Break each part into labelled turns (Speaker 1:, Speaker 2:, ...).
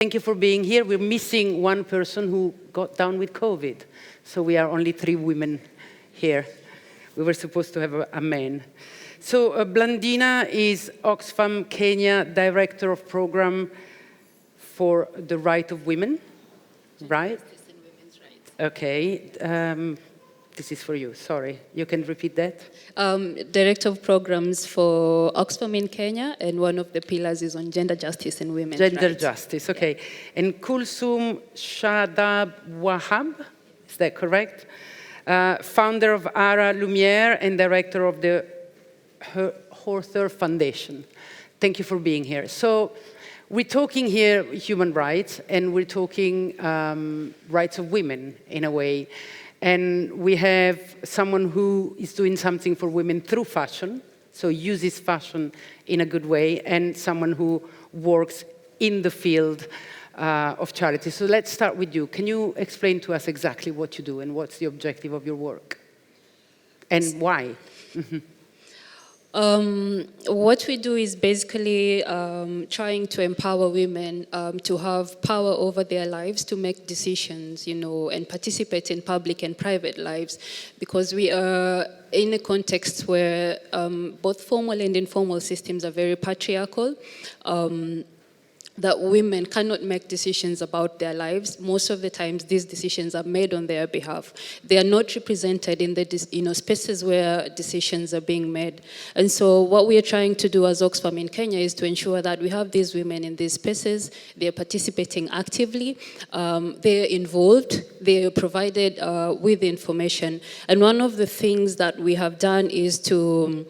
Speaker 1: Thank you for being here. We're missing one person who got down with COVID. So we are only 3 women here. We were supposed to have a man. So Blandina is Oxfam Kenya Director of Program for the Right of Women, right?
Speaker 2: Justice and Women's Rights.
Speaker 1: Okay. This is for you, sorry. You can repeat that?
Speaker 2: Director of Programs for Oxfam in Kenya, and one of the pillars is on gender justice and women's rights.
Speaker 1: Gender justice, okay. Yeah. And Kulsum Shadab Wahab, is that correct? Founder of Ara Lumiere and director of the Horther Foundation. Thank you for being here. So we're talking here human rights, and we're talking rights of women in a way. And we have someone who is doing something for women through fashion, so uses fashion in a good way, and someone who works in the field of charity. So let's start with you. Can you explain to us exactly what you do and what's the objective of your work? And why?
Speaker 2: What we do is basically trying to empower women to have power over their lives, to make decisions, and participate in public and private lives, because we are in a context where both formal and informal systems are very patriarchal. That women cannot make decisions about their lives. Most of the times, these decisions are made on their behalf. They are not represented in the spaces where decisions are being made. And so what we are trying to do as Oxfam in Kenya is to ensure that we have these women in these spaces. They are participating actively. They are involved. They are provided with information. And one of the things that we have done is to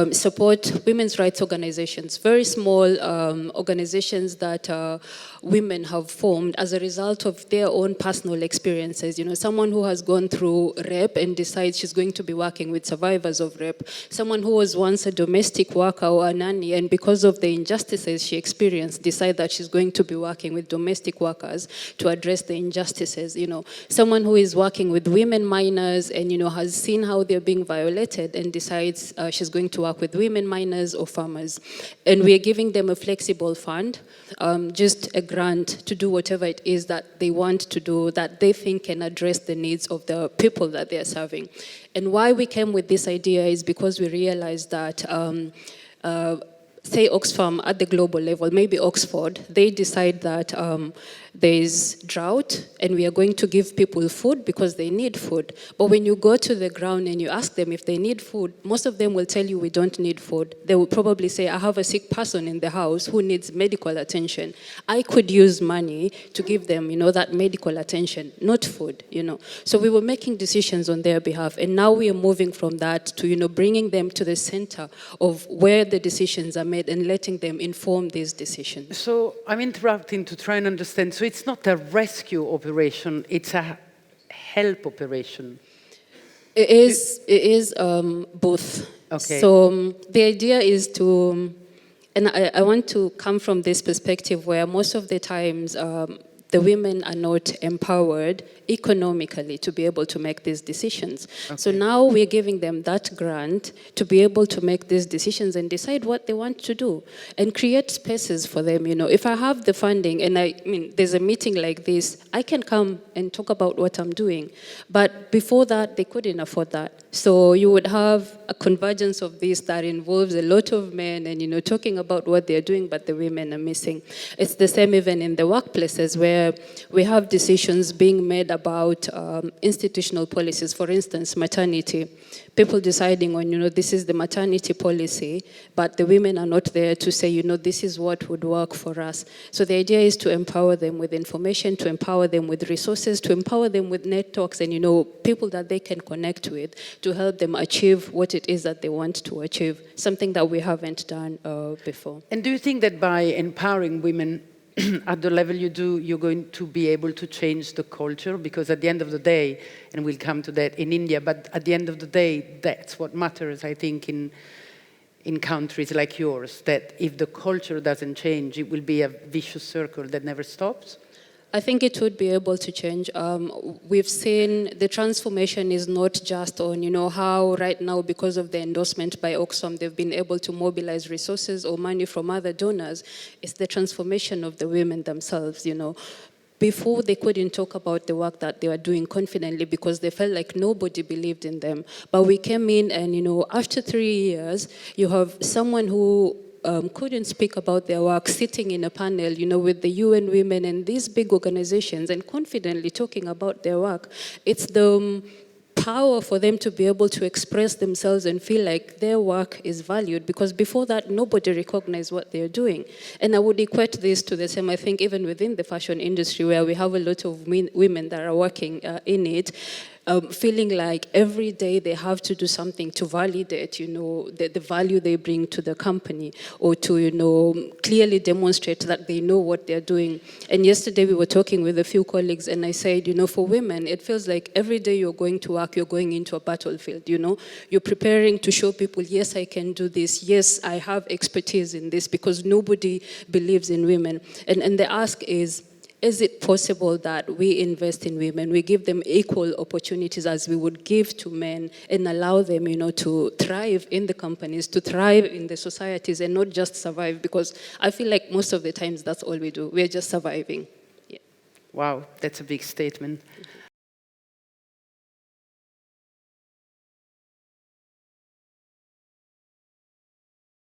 Speaker 2: support women's rights organizations, very small organizations that women have formed as a result of their own personal experiences. Someone who has gone through rape and decides she's going to be working with survivors of rape. Someone who was once a domestic worker or a nanny, and because of the injustices she experienced, decide that she's going to be working with domestic workers to address the injustices. Someone who is working with women minors and has seen how they're being violated and decides she's going to work with women minors or farmers. And we are giving them a flexible fund, just a grant to do whatever it is that they want to do, that they think can address the needs of the people that they are serving. And why we came with this idea is because we realized that say Oxfam at the global level, maybe Oxford, they decide that there's drought and we are going to give people food because they need food. But when you go to the ground and you ask them if they need food, most of them will tell you we don't need food. They will probably say, I have a sick person in the house who needs medical attention. I could use money to give them, that medical attention, not food, So we were making decisions on their behalf, and now we are moving from that to, bringing them to the center of where the decisions are made and letting them inform these decisions.
Speaker 1: So I'm interrupting to try and understand. So it's not a rescue operation, it's a help operation.
Speaker 2: It is both.
Speaker 1: Okay.
Speaker 2: So the idea is to, and I want to come from this perspective where most of the times the women are not empowered economically to be able to make these decisions. Okay. So now we're giving them that grant to be able to make these decisions and decide what they want to do and create spaces for them. If I have the funding and there's a meeting like this, I can come and talk about what I'm doing. But before that, they couldn't afford that. So you would have a convergence of this that involves a lot of men and, talking about what they're doing, but the women are missing. It's the same even in the workplaces where we have decisions being made about institutional policies. For instance, maternity. People deciding on, this is the maternity policy, but the women are not there to say, this is what would work for us. So the idea is to empower them with information, to empower them with resources, to empower them with networks and, people that they can connect with to help them achieve what it is that they want to achieve, something that we haven't done before.
Speaker 1: And do you think that by empowering women at the level you do, you're going to be able to change the culture? Because at the end of the day, and we'll come to that in India, but at the end of the day, that's what matters, I think, in countries like yours, that if the culture doesn't change, it will be a vicious circle that never stops.
Speaker 2: I think it would be able to change. We've seen the transformation is not just on, how right now, because of the endorsement by Oxfam, they've been able to mobilize resources or money from other donors. It's the transformation of the women themselves, Before, they couldn't talk about the work that they were doing confidently because they felt like nobody believed in them. But we came in and, after 3 years, you have someone who couldn't speak about their work sitting in a panel, with the UN Women and these big organizations and confidently talking about their work. It's the power for them to be able to express themselves and feel like their work is valued, because before that, nobody recognized what they're doing. And I would equate this to the same, I think, even within the fashion industry, where we have a lot of women that are working in it, feeling like every day they have to do something to validate, the value they bring to the company, or to, clearly demonstrate that they know what they're doing. And yesterday we were talking with a few colleagues, and I said, for women, it feels like every day you're going to work, you're going into a battlefield, You're preparing to show people, yes, I can do this, yes, I have expertise in this, because nobody believes in women. And the ask is it possible that we invest in women, we give them equal opportunities as we would give to men, and allow them, to thrive in the companies, to thrive in the societies, and not just survive? Because I feel like most of the times that's all we do. We're just surviving. Yeah.
Speaker 1: Wow, that's a big statement.